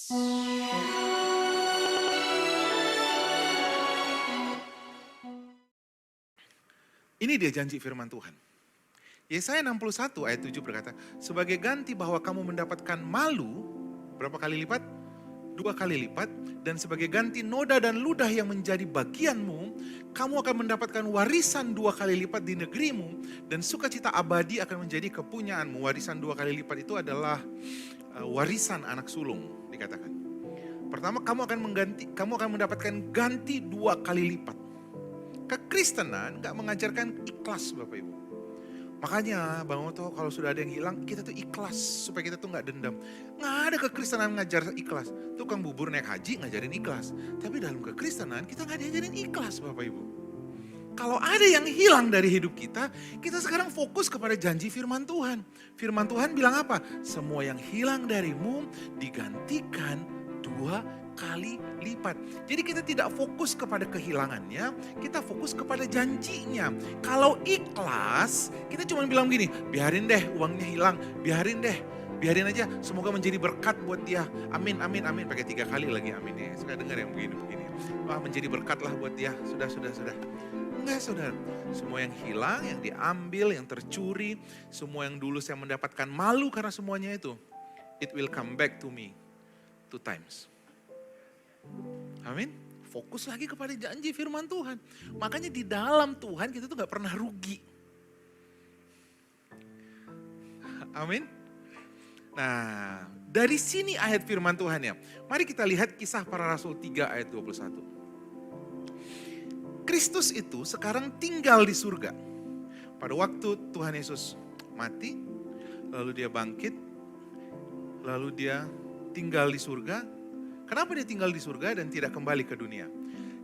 Ini dia janji firman Tuhan. Yesaya 61 ayat 7 berkata, sebagai ganti bahwa kamu mendapatkan malu, berapa kali lipat? 2 kali lipat. Dan sebagai ganti noda dan ludah yang menjadi bagianmu, kamu akan mendapatkan warisan 2 kali lipat di negerimu, dan sukacita abadi akan menjadi kepunyaanmu. Warisan 2 kali lipat itu adalah warisan anak sulung, dikatakan. Pertama, kamu akan mendapatkan ganti 2 kali lipat. Kekristenan gak mengajarkan ikhlas Bapak Ibu. Makanya Bang Oto kalau sudah ada yang hilang, kita tuh ikhlas supaya kita tuh gak dendam. Gak ada kekristenan ngajar ikhlas. Tukang bubur naik haji ngajarin ikhlas. Tapi dalam kekristenan kita gak diajarin ikhlas Bapak Ibu. Kalau ada yang hilang dari hidup kita sekarang fokus kepada janji firman Tuhan. Firman Tuhan bilang apa? Semua yang hilang darimu digantikan 2 kali lipat. Jadi kita tidak fokus kepada kehilangannya, kita fokus kepada janjinya. Kalau ikhlas, kita cuma bilang gini, biarin deh uangnya hilang, biarin aja, semoga menjadi berkat buat dia. Amin, amin, amin. Pakai 3 kali lagi amin ya. Suka dengar yang begini-begini. Wah, menjadi berkat lah buat dia. Sudah. Enggak saudara, semua yang hilang, yang diambil, yang tercuri, semua yang dulu saya mendapatkan malu karena semuanya itu, it will come back to me 2 times. Amin. Fokus lagi kepada janji firman Tuhan. Makanya di dalam Tuhan kita tuh gak pernah rugi. Amin. Nah, dari sini ayat firman Tuhan ya. Mari kita lihat Kisah Para Rasul 3 ayat 21. Kristus itu sekarang tinggal di surga. Pada waktu Tuhan Yesus mati, lalu dia bangkit, lalu dia tinggal di surga. Kenapa dia tinggal di surga dan tidak kembali ke dunia?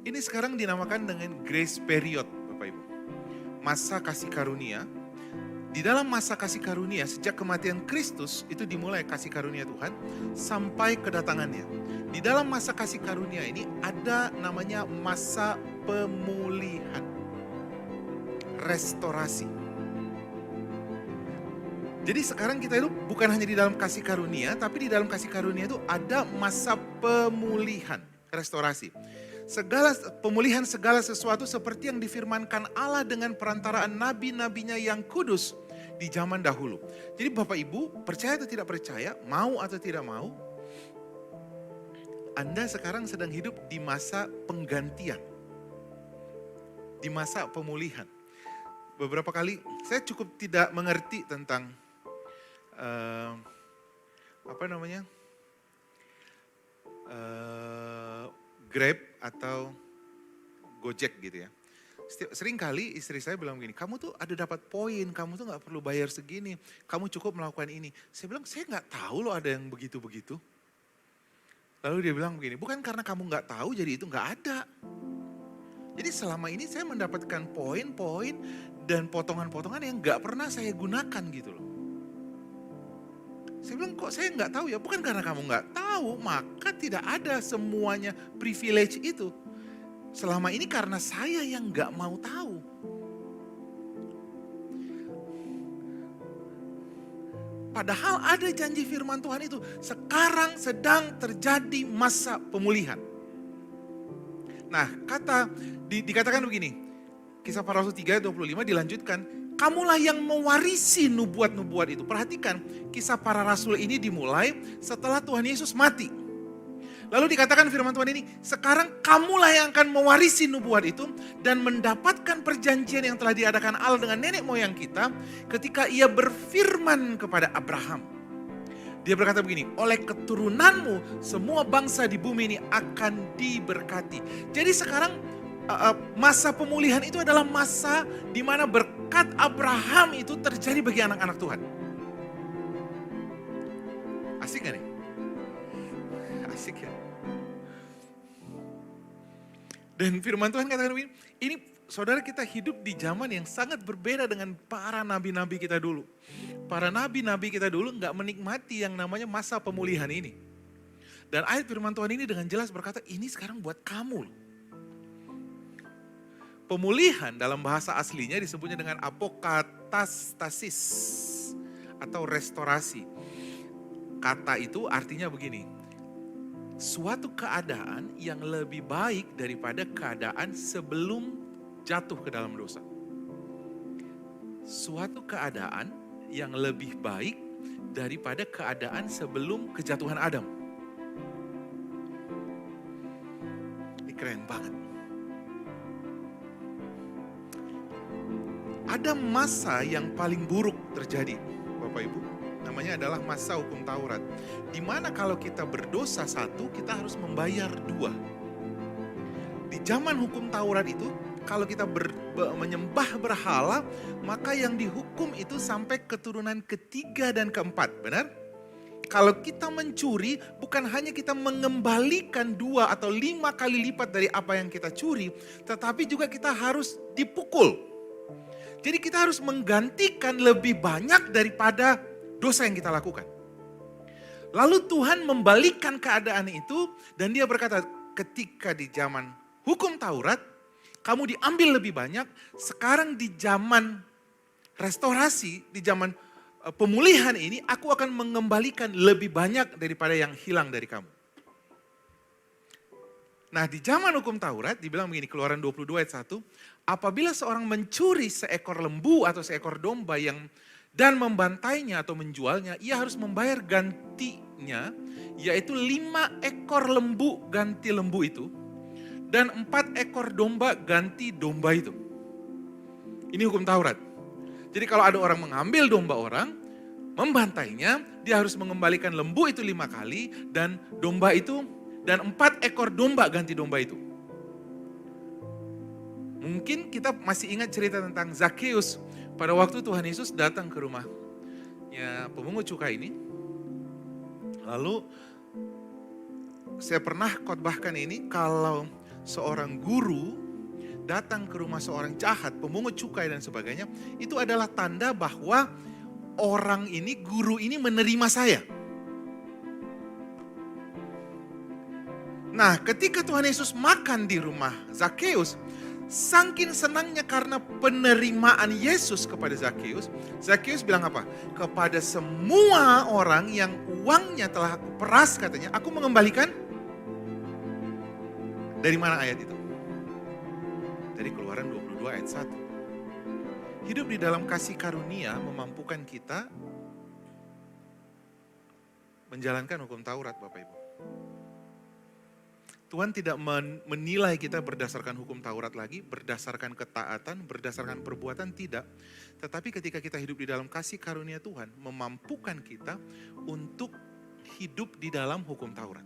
Ini sekarang dinamakan dengan grace period, Bapak Ibu. Masa kasih karunia. Di dalam masa kasih karunia, sejak kematian Kristus, itu dimulai kasih karunia Tuhan, sampai kedatangannya. Di dalam masa kasih karunia ini ada namanya masa pemulihan. Restorasi. Jadi sekarang kita itu bukan hanya di dalam kasih karunia, tapi di dalam kasih karunia itu ada masa pemulihan, restorasi. Pemulihan segala sesuatu seperti yang difirmankan Allah dengan perantaraan nabi-nabinya yang kudus di zaman dahulu. Jadi Bapak Ibu, percaya atau tidak percaya, mau atau tidak mau, Anda sekarang sedang hidup di masa penggantian. Di masa pemulihan. Beberapa kali saya cukup tidak mengerti tentang Grab atau Gojek gitu ya. Sering kali istri saya bilang begini, kamu tuh ada dapat poin, kamu tuh gak perlu bayar segini, kamu cukup melakukan ini. Saya bilang, saya gak tahu loh ada yang begitu-begitu. Lalu dia bilang begini, bukan karena kamu gak tahu jadi itu gak ada. Jadi selama ini saya mendapatkan poin-poin dan potongan-potongan yang gak pernah saya gunakan gitu loh. Saya bilang kok saya nggak tahu ya, bukan karena kamu nggak tahu, maka tidak ada semuanya privilege itu. Selama ini karena saya yang nggak mau tahu. Padahal ada janji firman Tuhan itu, sekarang sedang terjadi masa pemulihan. Nah dikatakan begini, Kisah Para Rasul 3:25 dilanjutkan, kamulah yang mewarisi nubuat-nubuat itu. Perhatikan, Kisah Para Rasul ini dimulai setelah Tuhan Yesus mati. Lalu dikatakan firman Tuhan ini, sekarang kamulah yang akan mewarisi nubuat itu dan mendapatkan perjanjian yang telah diadakan Allah dengan nenek moyang kita ketika ia berfirman kepada Abraham. Dia berkata begini, oleh keturunanmu semua bangsa di bumi ini akan diberkati. Jadi sekarang masa pemulihan itu adalah masa di mana berkat Abraham itu terjadi bagi anak-anak Tuhan. Asik gak nih? Asik ya. Dan firman Tuhan katakan begini, ini saudara kita hidup di zaman yang sangat berbeda dengan para nabi-nabi kita dulu. Para nabi-nabi kita dulu gak menikmati yang namanya masa pemulihan ini. Dan ayat firman Tuhan ini dengan jelas berkata, ini sekarang buat kamu loh. Pemulihan dalam bahasa aslinya disebutnya dengan apokatastasis atau restorasi. Kata itu artinya begini, suatu keadaan yang lebih baik daripada keadaan sebelum jatuh ke dalam dosa. Suatu keadaan yang lebih baik daripada keadaan sebelum kejatuhan Adam. Ini keren banget. Ada masa yang paling buruk terjadi, Bapak Ibu. Namanya adalah masa hukum Taurat. Di mana kalau kita berdosa satu, kita harus membayar dua. Di zaman hukum Taurat itu, kalau kita menyembah berhala, maka yang dihukum itu sampai keturunan ketiga dan keempat, benar? Kalau kita mencuri, bukan hanya kita mengembalikan 2 atau 5 kali lipat dari apa yang kita curi, tetapi juga kita harus dipukul. Jadi kita harus menggantikan lebih banyak daripada dosa yang kita lakukan. Lalu Tuhan membalikan keadaan itu dan dia berkata, ketika di zaman hukum Taurat, kamu diambil lebih banyak, sekarang di zaman restorasi, di zaman pemulihan ini, aku akan mengembalikan lebih banyak daripada yang hilang dari kamu. Nah, di zaman hukum Taurat, dibilang begini, Keluaran 22 ayat 1, apabila seorang mencuri seekor lembu atau seekor domba dan membantainya atau menjualnya, ia harus membayar gantinya, yaitu 5 ekor lembu ganti lembu itu, dan 4 ekor domba ganti domba itu. Ini hukum Taurat. Jadi kalau ada orang mengambil domba orang, membantainya, dia harus mengembalikan lembu itu 5 kali, dan domba itu, dan 4 ekor domba ganti domba itu. Mungkin kita masih ingat cerita tentang Zakheus pada waktu Tuhan Yesus datang ke rumahnya pemungut cukai ini. Lalu saya pernah khotbahkan ini, kalau seorang guru datang ke rumah seorang jahat, pemungut cukai dan sebagainya, itu adalah tanda bahwa orang ini, guru ini menerima saya. Nah, ketika Tuhan Yesus makan di rumah Zakheus, saking senangnya karena penerimaan Yesus kepada Zakheus, Zakheus bilang apa? Kepada semua orang yang uangnya telah aku peras, katanya, aku mengembalikan. Dari mana ayat itu? Dari Keluaran 22 ayat 1. Hidup di dalam kasih karunia memampukan kita menjalankan hukum Taurat, Bapak Ibu. Tuhan tidak menilai kita berdasarkan hukum Taurat lagi, berdasarkan ketaatan, berdasarkan perbuatan, tidak. Tetapi ketika kita hidup di dalam kasih karunia Tuhan, memampukan kita untuk hidup di dalam hukum Taurat.